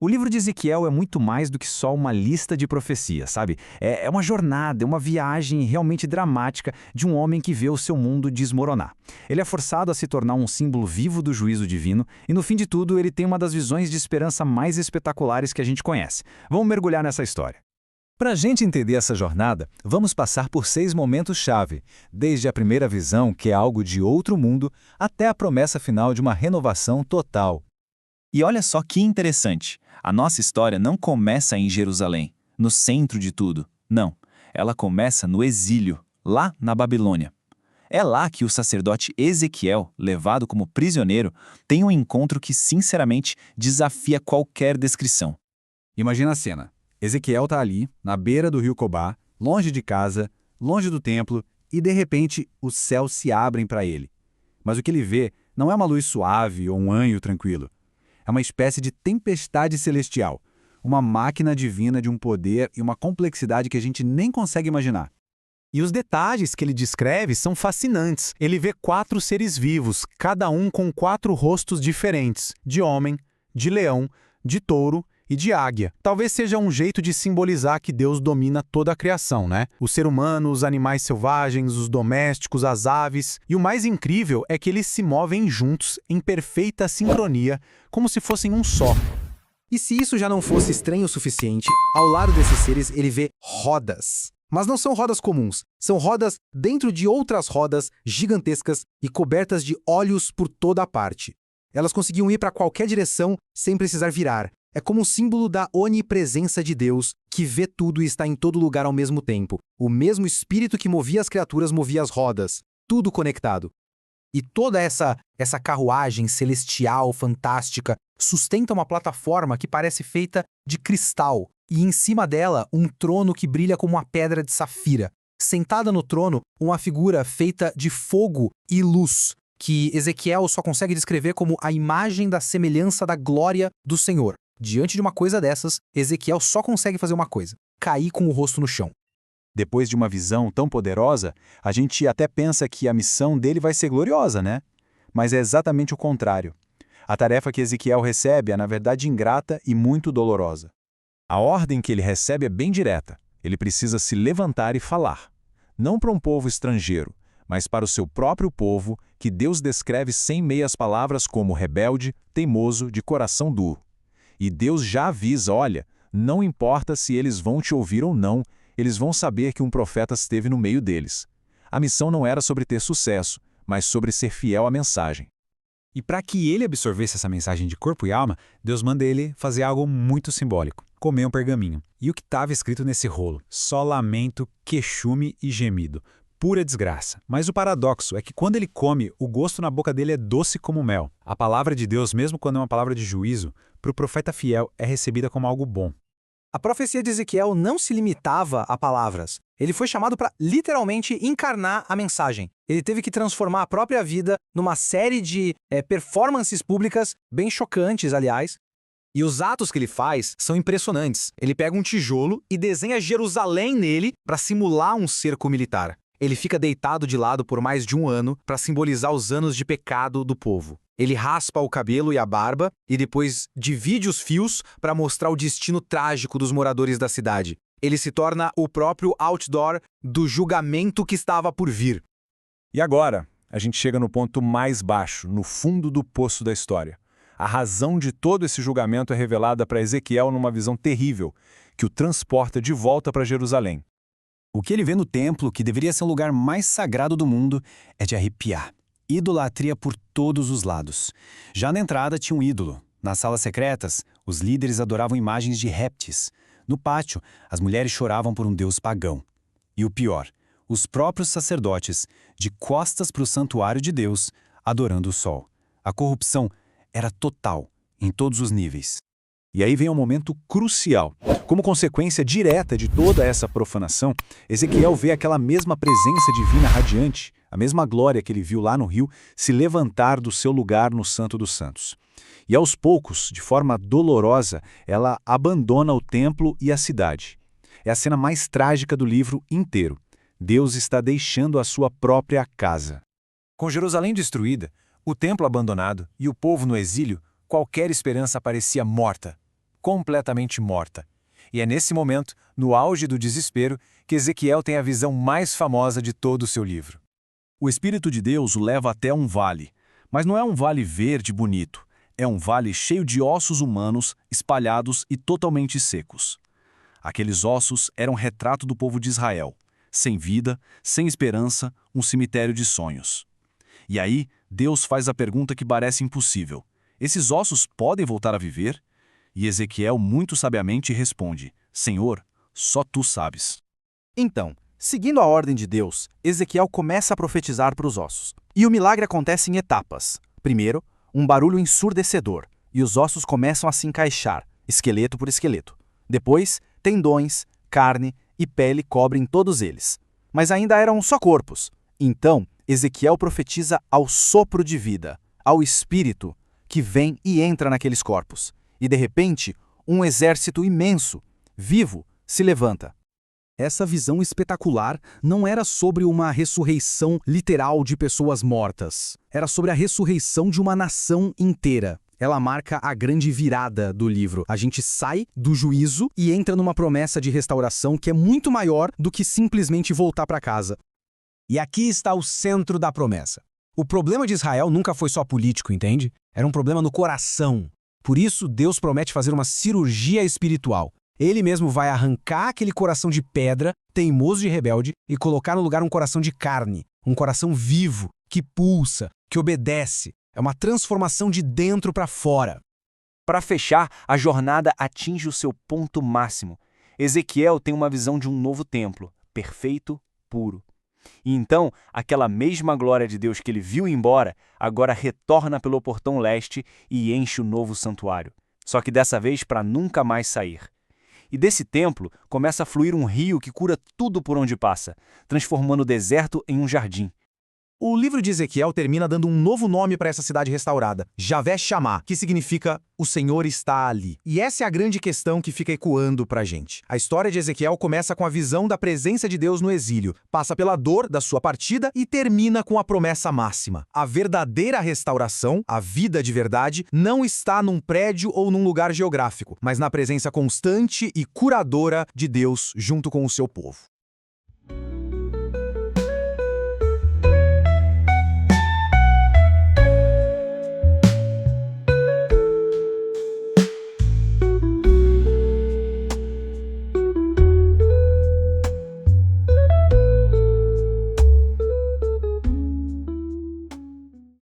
O livro de Ezequiel é muito mais do que só uma lista de profecias, sabe? É uma jornada, é uma viagem realmente dramática de um homem que vê o seu mundo desmoronar. Ele é forçado a se tornar um símbolo vivo do juízo divino e, no fim de tudo, ele tem uma das visões de esperança mais espetaculares que a gente conhece. Vamos mergulhar nessa história. Para a gente entender essa jornada, vamos passar por 6 momentos-chave, desde a primeira visão, que é algo de outro mundo, até a promessa final de uma renovação total. E olha só que interessante, a nossa história não começa em Jerusalém, no centro de tudo. Não, ela começa no exílio, lá na Babilônia. É lá que o sacerdote Ezequiel, levado como prisioneiro, tem um encontro que sinceramente desafia qualquer descrição. Imagina a cena. Ezequiel está ali, na beira do rio Cobá, longe de casa, longe do templo, e de repente os céus se abrem para ele. Mas o que ele vê não é uma luz suave ou um anjo tranquilo. É uma espécie de tempestade celestial, uma máquina divina de um poder e uma complexidade que a gente nem consegue imaginar. E os detalhes que ele descreve são fascinantes. Ele vê 4 seres vivos, cada um com 4 rostos diferentes, de homem, de leão, de touro e de águia. Talvez seja um jeito de simbolizar que Deus domina toda a criação, né? O ser humano, os animais selvagens, os domésticos, as aves. E o mais incrível é que eles se movem juntos, em perfeita sincronia, como se fossem um só. E se isso já não fosse estranho o suficiente, ao lado desses seres ele vê rodas. Mas não são rodas comuns, são rodas dentro de outras rodas gigantescas e cobertas de olhos por toda a parte. Elas conseguiam ir para qualquer direção sem precisar virar. É como um símbolo da onipresença de Deus, que vê tudo e está em todo lugar ao mesmo tempo. O mesmo espírito que movia as criaturas movia as rodas. Tudo conectado. E toda essa carruagem celestial, fantástica, sustenta uma plataforma que parece feita de cristal. E em cima dela, um trono que brilha como uma pedra de safira. Sentada no trono, uma figura feita de fogo e luz, que Ezequiel só consegue descrever como a imagem da semelhança da glória do Senhor. Diante de uma coisa dessas, Ezequiel só consegue fazer uma coisa: cair com o rosto no chão. Depois de uma visão tão poderosa, a gente até pensa que a missão dele vai ser gloriosa, né? Mas é exatamente o contrário. A tarefa que Ezequiel recebe é, na verdade, ingrata e muito dolorosa. A ordem que ele recebe é bem direta. Ele precisa se levantar e falar. Não para um povo estrangeiro, mas para o seu próprio povo, que Deus descreve sem meias palavras como rebelde, teimoso, de coração duro. E Deus já avisa, olha, não importa se eles vão te ouvir ou não, eles vão saber que um profeta esteve no meio deles. A missão não era sobre ter sucesso, mas sobre ser fiel à mensagem. E para que ele absorvesse essa mensagem de corpo e alma, Deus manda ele fazer algo muito simbólico: comer um pergaminho. E o que estava escrito nesse rolo? Só lamento, queixume e gemido. Pura desgraça. Mas o paradoxo é que quando ele come, o gosto na boca dele é doce como mel. A palavra de Deus, mesmo quando é uma palavra de juízo, para o profeta fiel é recebida como algo bom. A profecia de Ezequiel não se limitava a palavras. Ele foi chamado para literalmente encarnar a mensagem. Ele teve que transformar a própria vida numa série de performances públicas, bem chocantes, aliás. E os atos que ele faz são impressionantes. Ele pega um tijolo e desenha Jerusalém nele para simular um cerco militar. Ele fica deitado de lado por mais de 1 ano para simbolizar os anos de pecado do povo. Ele raspa o cabelo e a barba e depois divide os fios para mostrar o destino trágico dos moradores da cidade. Ele se torna o próprio outdoor do julgamento que estava por vir. E agora, a gente chega no ponto mais baixo, no fundo do poço da história. A razão de todo esse julgamento é revelada para Ezequiel numa visão terrível, que o transporta de volta para Jerusalém. O que ele vê no templo, que deveria ser o lugar mais sagrado do mundo, é de arrepiar. Idolatria por todos os lados. Já na entrada tinha um ídolo. Nas salas secretas, os líderes adoravam imagens de répteis. No pátio, as mulheres choravam por um deus pagão. E o pior, os próprios sacerdotes, de costas para o santuário de Deus, adorando o sol. A corrupção era total, em todos os níveis. E aí vem um momento crucial. Como consequência direta de toda essa profanação, Ezequiel vê aquela mesma presença divina radiante, a mesma glória que ele viu lá no rio, se levantar do seu lugar no Santo dos Santos. E aos poucos, de forma dolorosa, ela abandona o templo e a cidade. É a cena mais trágica do livro inteiro. Deus está deixando a sua própria casa. Com Jerusalém destruída, o templo abandonado e o povo no exílio, qualquer esperança parecia morta. completamente morta. E é nesse momento, no auge do desespero, que Ezequiel tem a visão mais famosa de todo o seu livro. O Espírito de Deus o leva até um vale, mas não é um vale verde bonito. É um vale cheio de ossos humanos, espalhados e totalmente secos. Aqueles ossos eram retrato do povo de Israel, sem vida, sem esperança, um cemitério de sonhos. E aí, Deus faz a pergunta que parece impossível: esses ossos podem voltar a viver? E Ezequiel muito sabiamente responde: Senhor, só tu sabes. Então, seguindo a ordem de Deus, Ezequiel começa a profetizar para os ossos. E o milagre acontece em etapas. Primeiro, um barulho ensurdecedor, e os ossos começam a se encaixar, esqueleto por esqueleto. Depois, tendões, carne e pele cobrem todos eles. Mas ainda eram só corpos. Então, Ezequiel profetiza ao sopro de vida, ao Espírito, que vem e entra naqueles corpos. E de repente, um exército imenso, vivo, se levanta. Essa visão espetacular não era sobre uma ressurreição literal de pessoas mortas. Era sobre a ressurreição de uma nação inteira. Ela marca a grande virada do livro. A gente sai do juízo e entra numa promessa de restauração que é muito maior do que simplesmente voltar para casa. E aqui está o centro da promessa. O problema de Israel nunca foi só político, entende? Era um problema no coração. Por isso, Deus promete fazer uma cirurgia espiritual. Ele mesmo vai arrancar aquele coração de pedra, teimoso e rebelde, e colocar no lugar um coração de carne, um coração vivo, que pulsa, que obedece. É uma transformação de dentro para fora. Para fechar, a jornada atinge o seu ponto máximo. Ezequiel tem uma visão de um novo templo, perfeito, puro. E então, aquela mesma glória de Deus que ele viu ir embora, agora retorna pelo portão leste e enche o novo santuário. Só que dessa vez para nunca mais sair. E desse templo começa a fluir um rio que cura tudo por onde passa, transformando o deserto em um jardim. O livro de Ezequiel termina dando um novo nome para essa cidade restaurada, Javé Shammah, que significa o Senhor está ali. E essa é a grande questão que fica ecoando para a gente. A história de Ezequiel começa com a visão da presença de Deus no exílio, passa pela dor da sua partida e termina com a promessa máxima. A verdadeira restauração, a vida de verdade, não está num prédio ou num lugar geográfico, mas na presença constante e curadora de Deus junto com o seu povo.